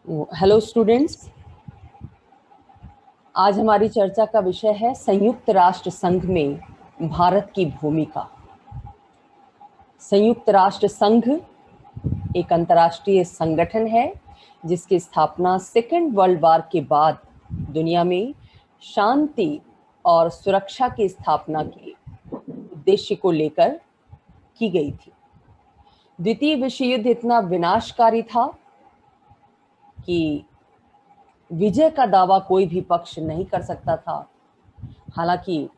Hello students, आज हमारी चर्चा का विषय है संयुक्त राष्ट्र संघ में भारत की भूमिका। संयुक्त राष्ट्र संघ एक अंतर्राष्ट्रीय संगठन है जिसकी स्थापना सेकेंड वर्ल्ड वॉर के बाद दुनिया में शांति और सुरक्षा की स्थापना के उद्देश्य को लेकर की गई थी। द्वितीय विश्व युद्ध इतना विनाशकारी था कि विजय का दावा कोई भी पक्ष नहीं कर सकता था। हालांकि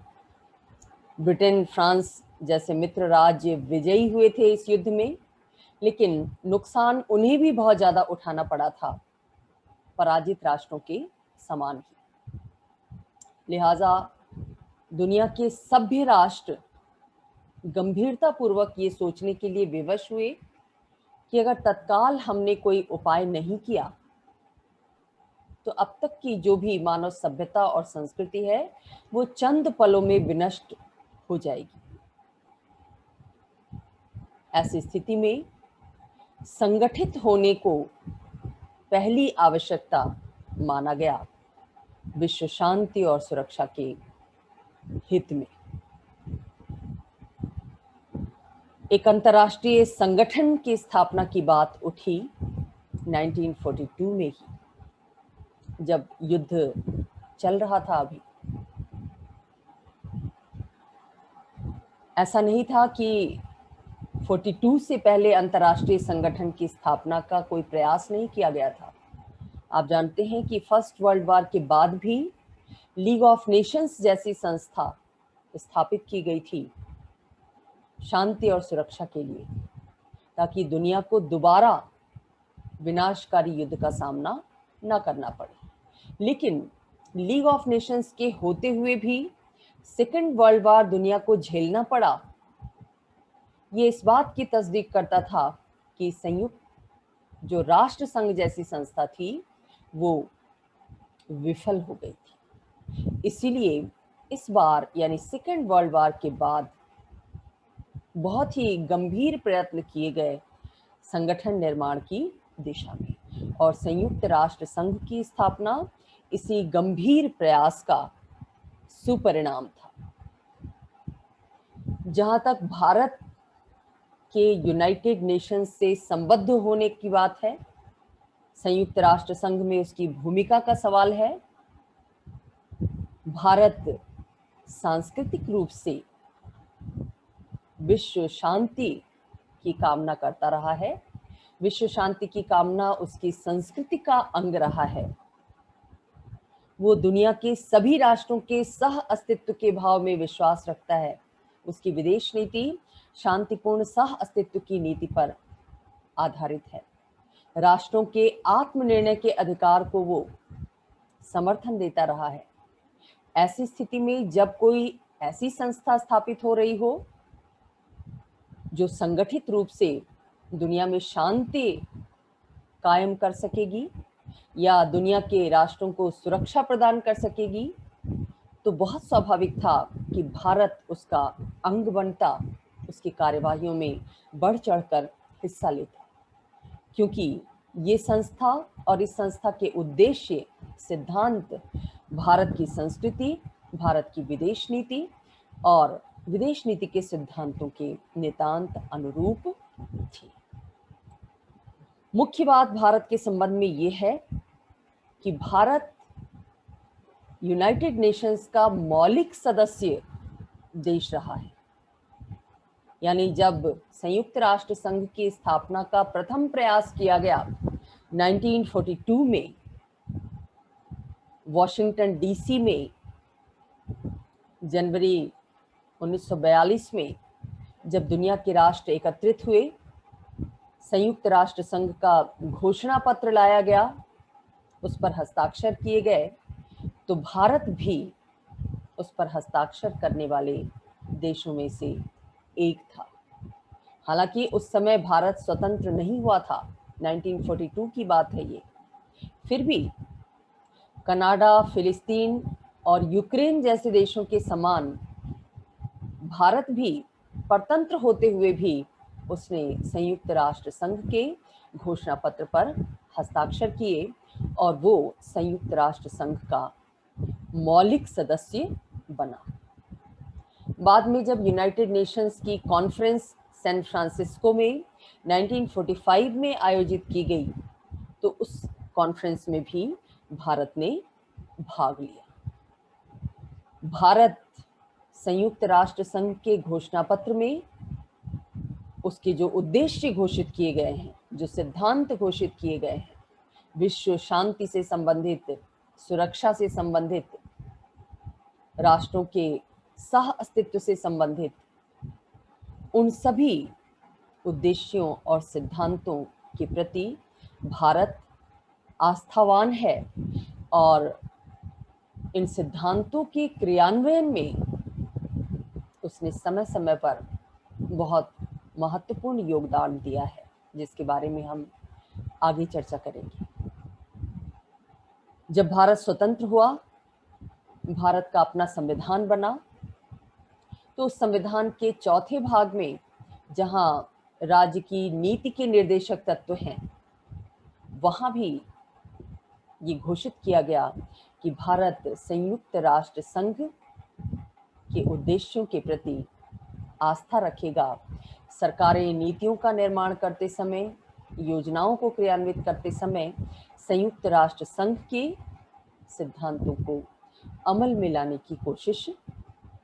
ब्रिटेन, फ्रांस जैसे मित्र राज्य विजयी हुए थे इस युद्ध में, लेकिन नुकसान उन्हें भी बहुत ज्यादा उठाना पड़ा था, पराजित राष्ट्रों के समान ही। लिहाजा दुनिया के सभ्य राष्ट्र गंभीरतापूर्वक ये सोचने के लिए विवश हुए कि अगर तत्काल हमने कोई उपाय नहीं किया तो अब तक की जो भी मानव सभ्यता और संस्कृति है वो चंद पलों में विनष्ट हो जाएगी। ऐसी स्थिति में संगठित होने को पहली आवश्यकता माना गया, विश्व शांति और सुरक्षा के हित में। एक अंतर्राष्ट्रीय संगठन की स्थापना की बात उठी 1942 में ही, जब युद्ध चल रहा था। अभी ऐसा नहीं था कि 42 से पहले अंतर्राष्ट्रीय संगठन की स्थापना का कोई प्रयास नहीं किया गया था। आप जानते हैं कि फर्स्ट वर्ल्ड वॉर के बाद भी लीग ऑफ नेशंस जैसी संस्था स्थापित की गई थी शांति और सुरक्षा के लिए, ताकि दुनिया को दोबारा विनाशकारी युद्ध का सामना न करना पड़े। लेकिन लीग ऑफ नेशंस के होते हुए भी सेकेंड वर्ल्ड वॉर दुनिया को झेलना पड़ा। ये इस बात की तस्दीक करता था कि संयुक्त जो राष्ट्र संघ जैसी संस्था थी वो विफल हो गई थी। इसीलिए इस बार यानी सेकेंड वर्ल्ड वॉर के बाद बहुत ही गंभीर प्रयत्न किए गए संगठन निर्माण की दिशा में, और संयुक्त राष्ट्र संघ की स्थापना इसी गंभीर प्रयास का सुपरिणाम था। जहां तक भारत के यूनाइटेड नेशंस से संबद्ध होने की बात है, संयुक्त राष्ट्र संघ में उसकी भूमिका का सवाल है, भारत सांस्कृतिक रूप से विश्व शांति की कामना करता रहा है। विश्व शांति की कामना उसकी संस्कृति का अंग रहा है। वो दुनिया के सभी राष्ट्रों के सह अस्तित्व के भाव में विश्वास रखता है। उसकी विदेश नीति शांतिपूर्ण सह अस्तित्व की नीति पर आधारित है। राष्ट्रों के आत्मनिर्णय के अधिकार को वो समर्थन देता रहा है। ऐसी स्थिति में जब कोई ऐसी संस्था स्थापित हो रही हो जो संगठित रूप से दुनिया में शांति कायम कर सकेगी या दुनिया के राष्ट्रों को सुरक्षा प्रदान कर सकेगी, तो बहुत स्वाभाविक था कि भारत उसका अंग बनता, उसकी कार्यवाहियों में बढ़ चढ़कर हिस्सा लेता, क्योंकि ये संस्था और इस संस्था के उद्देश्य, सिद्धांत भारत की संस्कृति, भारत की विदेश नीति और विदेश नीति के सिद्धांतों के नितांत अनुरूप थी। मुख्य बात भारत के संबंध में ये है कि भारत यूनाइटेड नेशंस का मौलिक सदस्य देश रहा है। यानी जब संयुक्त राष्ट्र संघ की स्थापना का प्रथम प्रयास किया गया 1942 में वॉशिंगटन डीसी में, जनवरी 1942 में जब दुनिया के राष्ट्र एकत्रित हुए, संयुक्त राष्ट्र संघ का घोषणा पत्र लाया गया, उस पर हस्ताक्षर किए गए, तो भारत भी उस पर हस्ताक्षर करने वाले देशों में से एक था। हालांकि उस समय भारत स्वतंत्र नहीं हुआ था, 1942 की बात है ये। फिर भी कनाडा, फिलिस्तीन और यूक्रेन जैसे देशों के समान भारत भी परतंत्र होते हुए भी उसने संयुक्त राष्ट्र संघ के घोषणा पत्र पर हस्ताक्षर किए और वो संयुक्त राष्ट्र संघ का मौलिक सदस्य बना। बाद में जब यूनाइटेड नेशंस की कॉन्फ्रेंस सैन फ्रांसिस्को में 1945 में आयोजित की गई, तो उस कॉन्फ्रेंस में भी भारत ने भाग लिया। भारत संयुक्त राष्ट्र संघ के घोषणा पत्र में उसके जो उद्देश्य घोषित किए गए हैं, जो सिद्धांत घोषित किए गए हैं, विश्व शांति से संबंधित, सुरक्षा से संबंधित, राष्ट्रों के सह अस्तित्व से संबंधित, उन सभी उद्देश्यों और सिद्धांतों के प्रति भारत आस्थावान है और इन सिद्धांतों के क्रियान्वयन में उसने समय समय पर बहुत महत्वपूर्ण योगदान दिया है, जिसके बारे में हम आगे चर्चा करेंगे। जब भारत स्वतंत्र हुआ, भारत का अपना संविधान बना, तो उस संविधान के चौथे भाग में जहां राज्य की नीति के निर्देशक तत्व हैं, वहां भी ये घोषित किया गया कि भारत संयुक्त राष्ट्र संघ के उद्देश्यों के प्रति आस्था रखेगा। सरकारें नीतियों का निर्माण करते समय, योजनाओं को क्रियान्वित करते समय संयुक्त राष्ट्र संघ के सिद्धांतों को अमल में लाने की कोशिश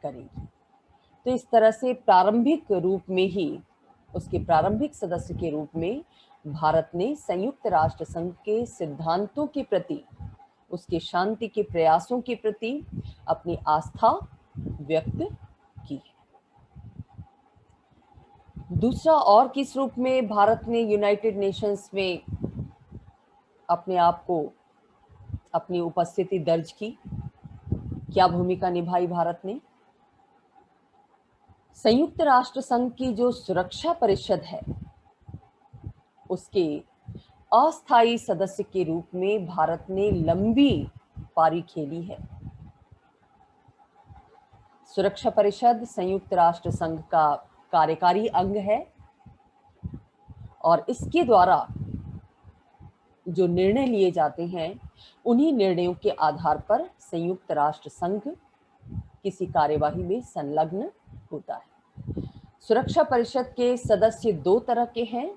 करेगी। तो इस तरह से प्रारंभिक रूप में ही, उसके प्रारंभिक सदस्य के रूप में भारत ने संयुक्त राष्ट्र संघ के सिद्धांतों के प्रति, उसके शांति के प्रयासों के प्रति अपनी आस्था व्यक्त की है। दूसरा, और किस रूप में भारत ने यूनाइटेड नेशंस में अपने आप को, अपनी उपस्थिति दर्ज की, क्या भूमिका निभाई भारत ने? संयुक्त राष्ट्र संघ की जो सुरक्षा परिषद है, उसके अस्थायी सदस्य के रूप में भारत ने लंबी पारी खेली है। सुरक्षा परिषद संयुक्त राष्ट्र संघ का कार्यकारी अंग है और इसके द्वारा जो निर्णय लिए जाते हैं, उन्हीं निर्णयों के आधार पर संयुक्त राष्ट्र संघ किसी कार्यवाही में संलग्न होता है। सुरक्षा परिषद के सदस्य दो तरह के हैं।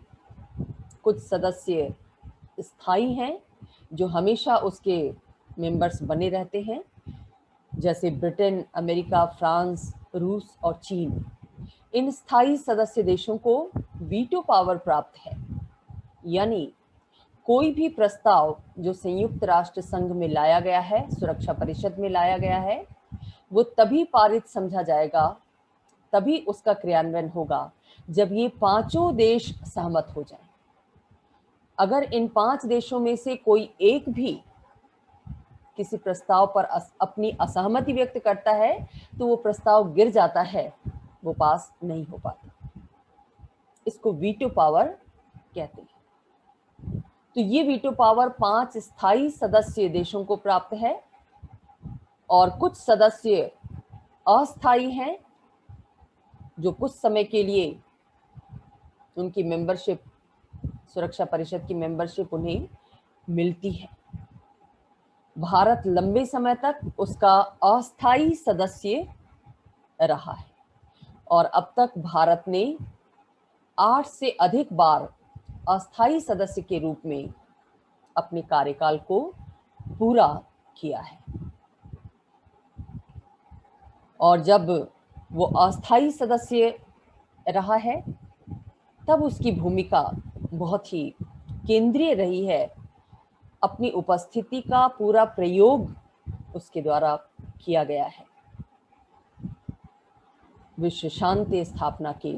कुछ सदस्य स्थायी हैं, जो हमेशा उसके मेंबर्स बने रहते हैं, जैसे ब्रिटेन, अमेरिका, फ्रांस, रूस और चीन। इन स्थायी सदस्य देशों को वीटो पावर प्राप्त है, यानी कोई भी प्रस्ताव जो संयुक्त राष्ट्र संघ में लाया गया है, सुरक्षा परिषद में लाया गया है, वो तभी पारित समझा जाएगा, तभी उसका क्रियान्वयन होगा जब ये पांचों देश सहमत हो जाएं। अगर इन 5 देशों में से कोई एक भी किसी प्रस्ताव पर अपनी असहमति व्यक्त करता है, तो वो प्रस्ताव गिर जाता है, वो पास नहीं हो पाता। इसको वीटो पावर कहते हैं। तो ये वीटो पावर 5 स्थायी सदस्य देशों को प्राप्त है और कुछ सदस्य अस्थायी हैं, जो कुछ समय के लिए उनकी मेंबरशिप, सुरक्षा परिषद की मेंबरशिप उन्हें मिलती है। भारत लंबे समय तक उसका अस्थायी सदस्य रहा है और अब तक भारत ने 8 से अधिक बार अस्थायी सदस्य के रूप में अपने कार्यकाल को पूरा किया है। और जब वो अस्थायी सदस्य रहा है, तब उसकी भूमिका बहुत ही केंद्रीय रही है। अपनी उपस्थिति का पूरा प्रयोग उसके द्वारा किया गया है। विश्व शांति स्थापना के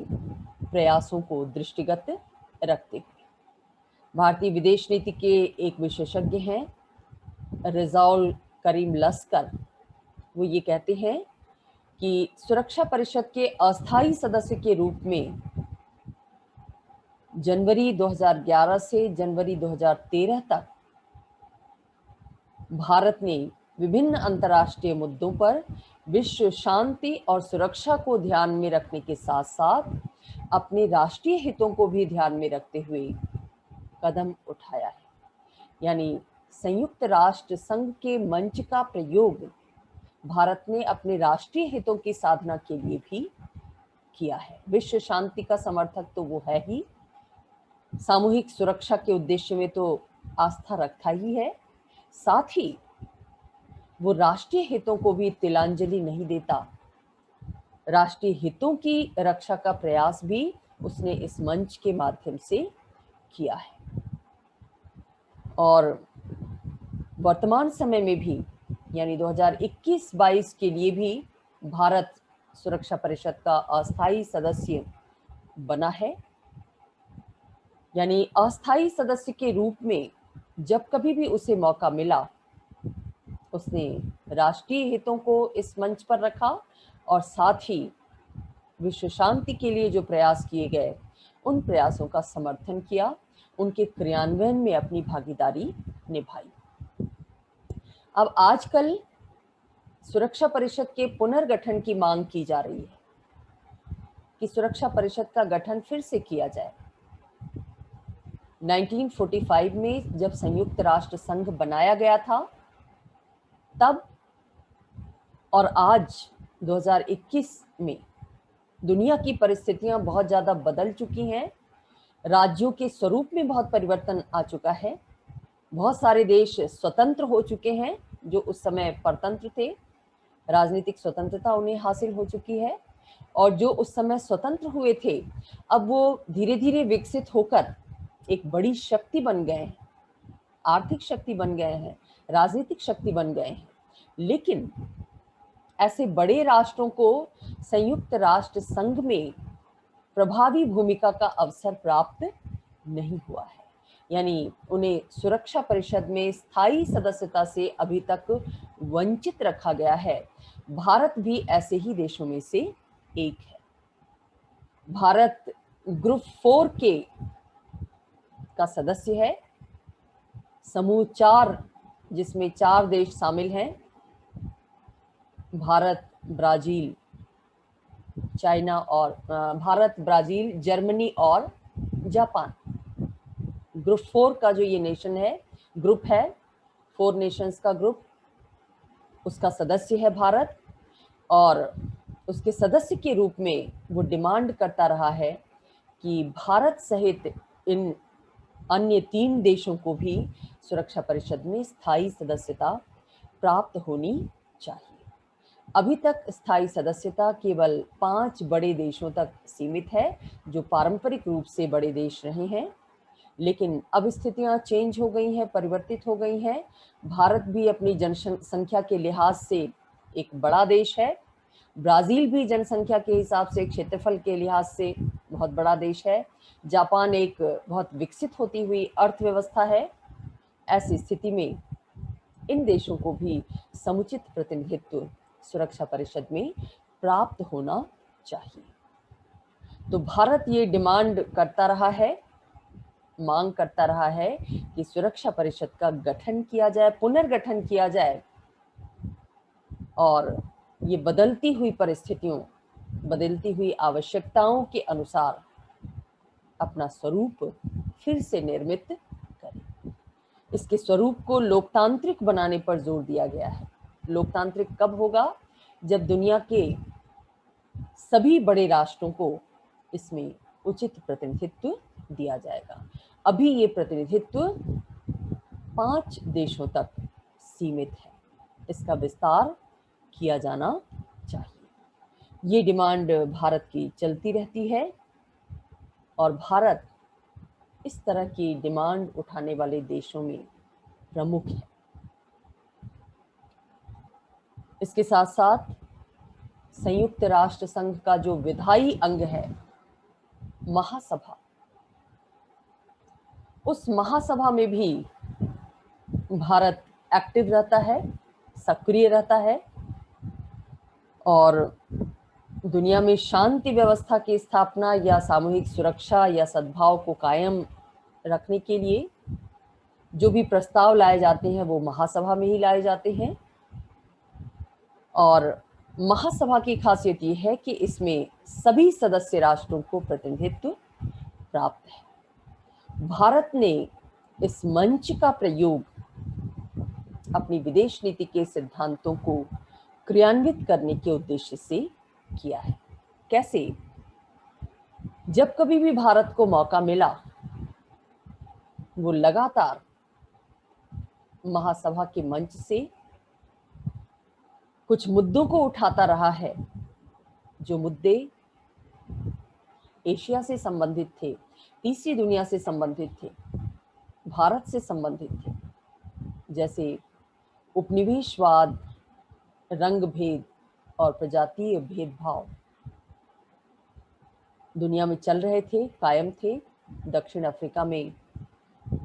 प्रयासों को दृष्टिगत रखते हुए भारतीय विदेश नीति के एक विशेषज्ञ हैं, रिजवानुल करीम लस्कर। वो ये कहते हैं कि सुरक्षा परिषद के अस्थायी सदस्य के रूप में जनवरी 2011 से जनवरी 2013 तक भारत ने विभिन्न अंतर्राष्ट्रीय मुद्दों पर विश्व शांति और सुरक्षा को ध्यान में रखने के साथ साथ अपने राष्ट्रीय हितों को भी ध्यान में रखते हुए कदम उठाया है। यानी संयुक्त राष्ट्र संघ के मंच का प्रयोग भारत ने अपने राष्ट्रीय हितों की साधना के लिए भी किया है। विश्व शांति का समर्थक तो वो है ही, सामूहिक सुरक्षा के उद्देश्य में तो आस्था रखता ही है, साथ ही वो राष्ट्रीय हितों को भी तिलांजलि नहीं देता। राष्ट्रीय हितों की रक्षा का प्रयास भी उसने इस मंच के माध्यम से किया है। और वर्तमान समय में भी यानी 2021-22 के लिए भी भारत सुरक्षा परिषद का अस्थायी सदस्य बना है। यानी अस्थायी सदस्य के रूप में जब कभी भी उसे मौका मिला, उसने राष्ट्रीय हितों को इस मंच पर रखा और साथ ही विश्व शांति के लिए जो प्रयास किए गए उन प्रयासों का समर्थन किया, उनके क्रियान्वयन में अपनी भागीदारी निभाई। अब आजकल सुरक्षा परिषद के पुनर्गठन की मांग की जा रही है कि सुरक्षा परिषद का गठन फिर से किया जाए। 1945 में जब संयुक्त राष्ट्र संघ बनाया गया था तब और आज 2021 में दुनिया की परिस्थितियां बहुत ज़्यादा बदल चुकी हैं। राज्यों के स्वरूप में बहुत परिवर्तन आ चुका है। बहुत सारे देश स्वतंत्र हो चुके हैं जो उस समय परतंत्र थे, राजनीतिक स्वतंत्रता उन्हें हासिल हो चुकी है। और जो उस समय स्वतंत्र हुए थे अब वो धीरे धीरे विकसित होकर एक बड़ी शक्ति बन गए हैं, आर्थिक शक्ति बन गए हैं, राजनीतिक शक्ति बन गए हैं। लेकिन ऐसे बड़े राष्ट्रों को संयुक्त राष्ट्र संघ में प्रभावी भूमिका का अवसर प्राप्त नहीं हुआ है। यानी उन्हें सुरक्षा परिषद में स्थायी सदस्यता से अभी तक वंचित रखा गया है। भारत भी ऐसे ही देशों में से एक है। भारत ग्रुप 4 का सदस्य है, समूह 4 जिसमें 4 देश शामिल हैं, भारत, ब्राजील, चाइना और भारत, ब्राजील, जर्मनी और जापान। ग्रुप 4 का जो ये नेशन है, ग्रुप है, 4 नेशंस का ग्रुप, उसका सदस्य है भारत। और उसके सदस्य के रूप में वो डिमांड करता रहा है कि भारत सहित इन अन्य 3 देशों को भी सुरक्षा परिषद में स्थायी सदस्यता प्राप्त होनी चाहिए। अभी तक स्थायी सदस्यता केवल 5 बड़े देशों तक सीमित है जो पारंपरिक रूप से बड़े देश रहे हैं। लेकिन अब स्थितियां चेंज हो गई हैं, परिवर्तित हो गई हैं। भारत भी अपनी जनसंख्या के लिहाज से एक बड़ा देश है। ब्राजील भी जनसंख्या के हिसाब से, क्षेत्रफल के लिहाज से बहुत बड़ा देश है। जापान एक बहुत विकसित होती हुई अर्थव्यवस्था है। ऐसी स्थिति में इन देशों को भी समुचित प्रतिनिधित्व सुरक्षा परिषद में प्राप्त होना चाहिए। तो भारत ये डिमांड करता रहा है, मांग करता रहा है कि सुरक्षा परिषद का गठन किया जाए, पुनर्गठन किया जाए और ये बदलती हुई परिस्थितियों, बदलती हुई आवश्यकताओं के अनुसार अपना स्वरूप फिर से निर्मित करें। इसके स्वरूप को लोकतांत्रिक बनाने पर जोर दिया गया है। लोकतांत्रिक कब होगा? जब दुनिया के सभी बड़े राष्ट्रों को इसमें उचित प्रतिनिधित्व दिया जाएगा। अभी ये प्रतिनिधित्व 5 देशों तक सीमित है, इसका विस्तार किया जाना चाहिए। ये डिमांड भारत की चलती रहती है और भारत इस तरह की डिमांड उठाने वाले देशों में प्रमुख है। इसके साथ साथ संयुक्त राष्ट्र संघ का जो विधायी अंग है, महासभा, उस महासभा में भी भारत एक्टिव रहता है, सक्रिय रहता है और दुनिया में शांति व्यवस्था की स्थापना या सामूहिक सुरक्षा या सद्भाव को कायम रखने के लिए जो भी प्रस्ताव लाए जाते हैं वो महासभा में ही लाए जाते हैं। और महासभा की खासियत ये है कि इसमें सभी सदस्य राष्ट्रों को प्रतिनिधित्व प्राप्त है। भारत ने इस मंच का प्रयोग अपनी विदेश नीति के सिद्धांतों को क्रियान्वित करने के उद्देश्य से किया है। कैसे? जब कभी भी भारत को मौका मिला, वो लगातार महासभा के मंच से कुछ मुद्दों को उठाता रहा है, जो मुद्दे एशिया से संबंधित थे, तीसरी दुनिया से संबंधित थे, भारत से संबंधित थे, जैसे उपनिवेशवाद, रंग भेद और प्रजातीय भेदभाव दुनिया में चल रहे थे, कायम थे। दक्षिण अफ्रीका में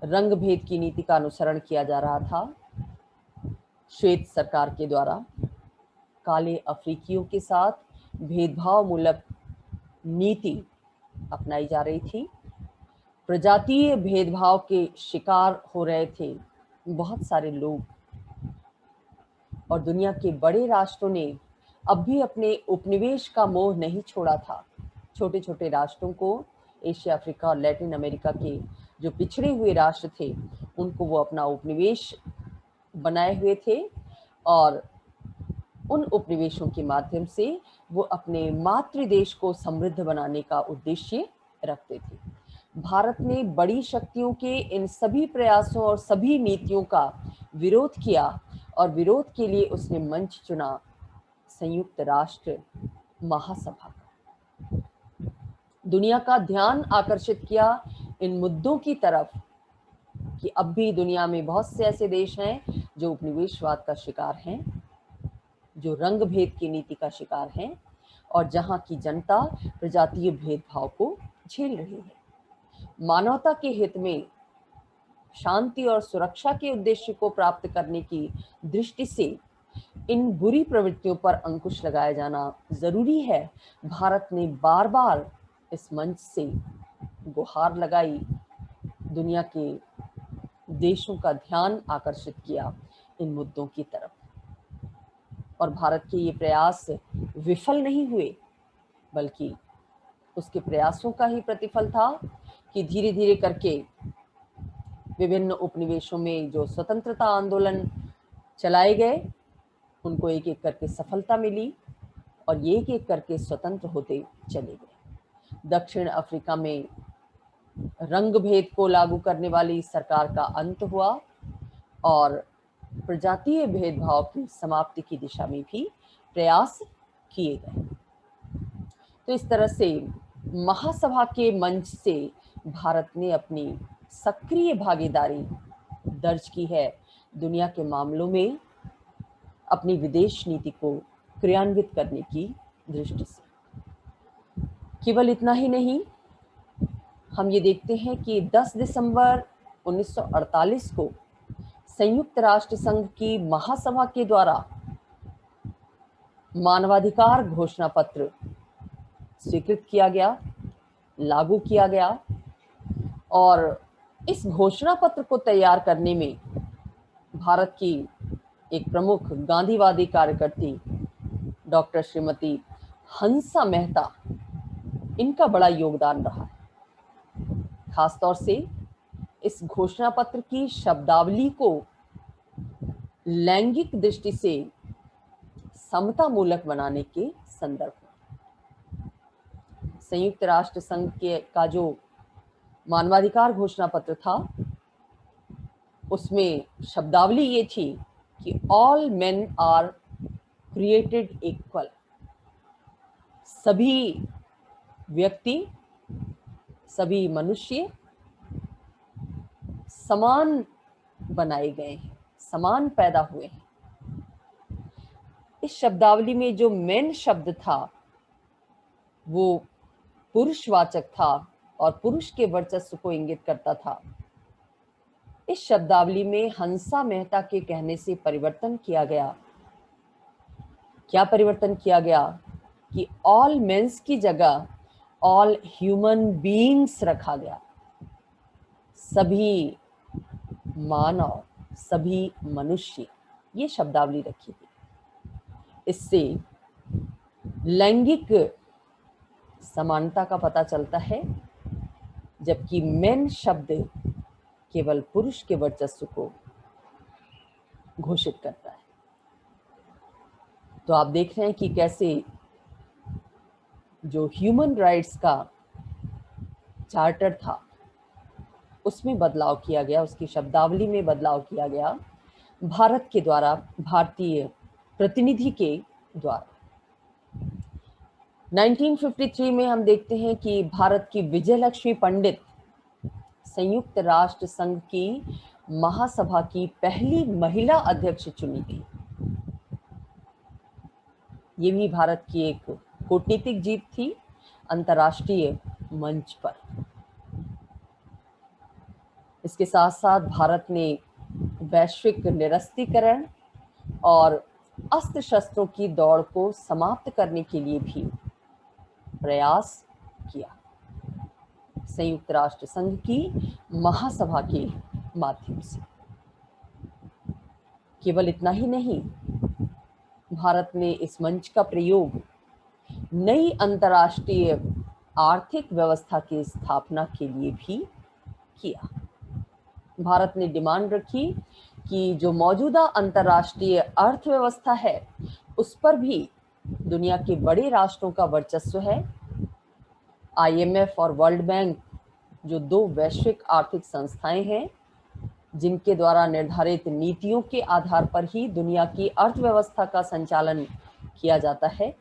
रंग भेद की नीति का अनुसरण किया जा रहा था। श्वेत सरकार के द्वारा काले अफ्रीकियों के साथ भेदभाव मूलक नीति अपनाई जा रही थी। प्रजातीय भेदभाव के शिकार हो रहे थे बहुत सारे लोग, और दुनिया के बड़े राष्ट्रों ने अब भी अपने उपनिवेश का मोह नहीं छोड़ा था। छोटे छोटे राष्ट्रों को, एशिया, अफ्रीका और लैटिन अमेरिका के जो पिछड़े हुए राष्ट्र थे, उनको वो अपना उपनिवेश बनाए हुए थे, और उन उपनिवेशों के माध्यम से वो अपने मातृ देश को समृद्ध बनाने का उद्देश्य रखते थे। भारत ने बड़ी शक्तियों के इन सभी प्रयासों और सभी नीतियों का विरोध किया, और विरोध के लिए उसने मंच चुना संयुक्त राष्ट्र महासभा का। दुनिया का ध्यान आकर्षित किया इन मुद्दों की तरफ कि अब भी दुनिया में बहुत से ऐसे देश हैं जो उपनिवेशवाद का शिकार हैं, जो रंग भेद की नीति का शिकार हैं, और जहां की जनता प्रजातीय भेदभाव को झेल रही है। मानवता के हित में शांति और सुरक्षा के उद्देश्य को प्राप्त करने की दृष्टि से इन बुरी प्रवृत्तियों पर अंकुश लगाया जाना जरूरी है। भारत ने बार बार इस मंच से गुहार लगाई, दुनिया के देशों का ध्यान आकर्षित किया इन मुद्दों की तरफ, और भारत के ये प्रयास विफल नहीं हुए, बल्कि उसके प्रयासों का ही प्रतिफल था कि धीरे धीरे करके विभिन्न उपनिवेशों में जो स्वतंत्रता आंदोलन चलाए गए, उनको एक एक करके सफलता मिली, और ये एक एक करके स्वतंत्र होते चले गए। दक्षिण अफ्रीका में रंग भेद को लागू करने वाली सरकार का अंत हुआ, और प्रजातीय भेदभाव की समाप्ति की दिशा में भी प्रयास किए गए। तो इस तरह से महासभा के मंच से भारत ने अपनी सक्रिय भागीदारी दर्ज की है दुनिया के मामलों में अपनी विदेश नीति को क्रियान्वित करने की दृष्टि से। केवल इतना ही नहीं, हम ये देखते हैं कि 10 दिसंबर 1948 को संयुक्त राष्ट्र संघ की महासभा के द्वारा मानवाधिकार घोषणा पत्र स्वीकृत किया गया, लागू किया गया, और इस घोषणा पत्र को तैयार करने में भारत की एक प्रमुख गांधीवादी कार्यकर्ती डॉक्टर श्रीमती हंसा मेहता, इनका बड़ा योगदान रहा है। खासतौर से इस घोषणा पत्र की शब्दावली को लैंगिक दृष्टि से समता मूलक बनाने के संदर्भ में संयुक्त राष्ट्र संघ का जो मानवाधिकार घोषणा पत्र था, उसमें शब्दावली ये थी कि all men are created equal, सभी व्यक्ति, सभी मनुष्य समान बनाए गए हैं, समान पैदा हुए हैं। इस शब्दावली में जो मेन शब्द था वो पुरुषवाचक था और पुरुष के वर्चस्व को इंगित करता था। इस शब्दावली में हंसा मेहता के कहने से परिवर्तन किया गया। क्या परिवर्तन किया गया कि ऑल मेंस की जगह ऑल ह्यूमन बीइंग्स रखा गया, सभी मानव, सभी मनुष्य, ये शब्दावली रखी थी। इससे लैंगिक समानता का पता चलता है, जबकि मेन शब्द केवल पुरुष के वर्चस्व को घोषित करता है। तो आप देख रहे हैं कि कैसे जो ह्यूमन राइट्स का चार्टर था उसमें बदलाव किया गया, उसकी शब्दावली में बदलाव किया गया भारत के द्वारा, भारतीय प्रतिनिधि के द्वारा। 1953 में हम देखते हैं कि भारत की विजयलक्ष्मी पंडित संयुक्त राष्ट्र संघ की महासभा की पहली महिला अध्यक्ष चुनी गई। ये भी भारत की एक कूटनीतिक जीत थी अंतर्राष्ट्रीय मंच पर। इसके साथ साथ भारत ने वैश्विक निरस्त्रीकरण और अस्त्र शस्त्रों की दौड़ को समाप्त करने के लिए भी प्रयास किया संयुक्त राष्ट्र संघ की महासभा के माध्यम से। केवल इतना ही नहीं, भारत ने इस मंच का प्रयोग नई अंतर्राष्ट्रीय आर्थिक व्यवस्था की स्थापना के लिए भी किया। भारत ने डिमांड रखी कि जो मौजूदा अंतर्राष्ट्रीय अर्थव्यवस्था है उस पर भी दुनिया के बड़े राष्ट्रों का वर्चस्व है। IMF और वर्ल्ड बैंक जो दो वैश्विक आर्थिक संस्थाएं हैं जिनके द्वारा निर्धारित नीतियों के आधार पर ही दुनिया की अर्थव्यवस्था का संचालन किया जाता है,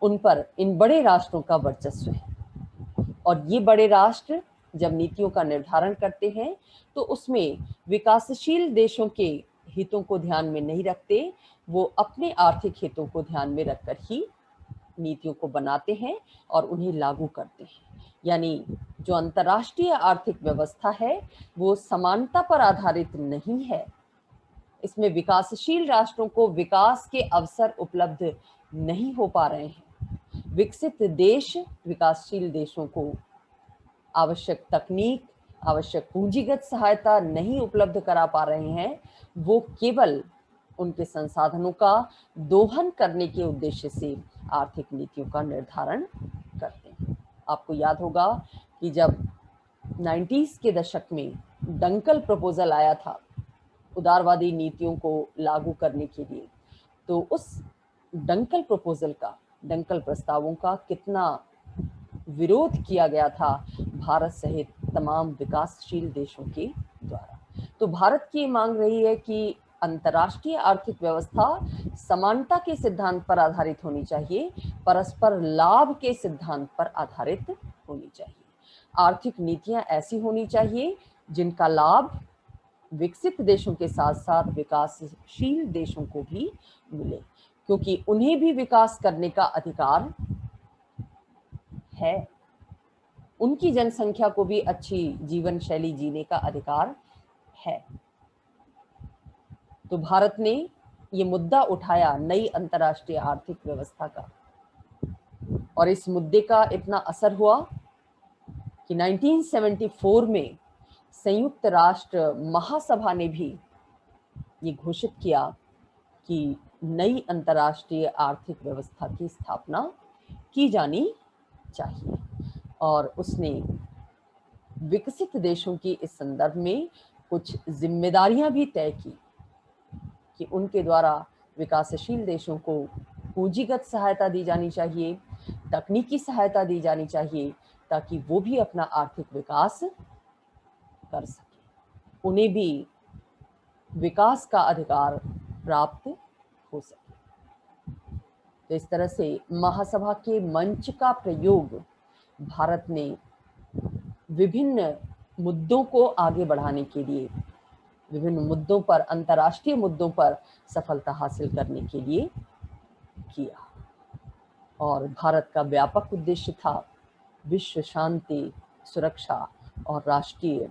उन पर इन बड़े राष्ट्रों का वर्चस्व है। और ये बड़े राष्ट्र जब नीतियों का निर्धारण करते हैं तो उसमें विकासशील देशों के हितों को ध्यान में नहीं रखते, वो अपने आर्थिक हितों को ध्यान में रखकर ही नीतियों को बनाते हैं और उन्हें लागू करते हैं। यानी जो अंतर्राष्ट्रीय आर्थिक व्यवस्था है वो समानता पर आधारित नहीं है। इसमें विकासशील राष्ट्रों को विकास के अवसर उपलब्ध नहीं हो पा रहे हैं। विकसित देश विकासशील देशों को आवश्यक तकनीक, आवश्यक पूंजीगत सहायता नहीं उपलब्ध करा पा रहे हैं। वो केवल उनके संसाधनों का दोहन करने के उद्देश्य से आर्थिक नीतियों का निर्धारण करते हैं। आपको याद होगा कि जब 90s के दशक में डंकल प्रपोजल आया था उदारवादी नीतियों को लागू करने के लिए, तो उस डंकल प्रस्तावों का कितना विरोध किया गया था भारत सहित तमाम विकासशील देशों के द्वारा। तो भारत की मांग रही है कि अंतर्राष्ट्रीय आर्थिक व्यवस्था समानता के सिद्धांत पर आधारित होनी चाहिए, परस्पर लाभ के सिद्धांत पर आधारित होनी चाहिए। आर्थिक नीतियां ऐसी होनी चाहिए जिनका लाभ विकसित देशों के साथ साथ विकासशील देशों को भी मिले, क्योंकि उन्हें भी विकास करने का अधिकार है। उनकी जनसंख्या को भी अच्छी जीवन शैली जीने का अधिकार है। तो भारत ने ये मुद्दा उठाया नई अंतर्राष्ट्रीय आर्थिक व्यवस्था का, और इस मुद्दे का इतना असर हुआ कि 1974 में संयुक्त राष्ट्र महासभा ने भी ये घोषित किया कि नई अंतर्राष्ट्रीय आर्थिक व्यवस्था की स्थापना की जानी चाहिए। और उसने विकसित देशों की इस संदर्भ में कुछ जिम्मेदारियां भी तय की कि उनके द्वारा विकासशील देशों को पूंजीगत सहायता दी जानी चाहिए, तकनीकी सहायता दी जानी चाहिए, ताकि वो भी अपना आर्थिक विकास कर सके, उन्हें भी विकास का अधिकार प्राप्त हो सके। तो इस तरह से महासभा के मंच का प्रयोग भारत ने विभिन्न मुद्दों को आगे बढ़ाने के लिए, विभिन्न मुद्दों पर, अंतर्राष्ट्रीय मुद्दों पर सफलता हासिल करने के लिए किया। और भारत का व्यापक उद्देश्य था विश्व शांति, सुरक्षा और राष्ट्रीय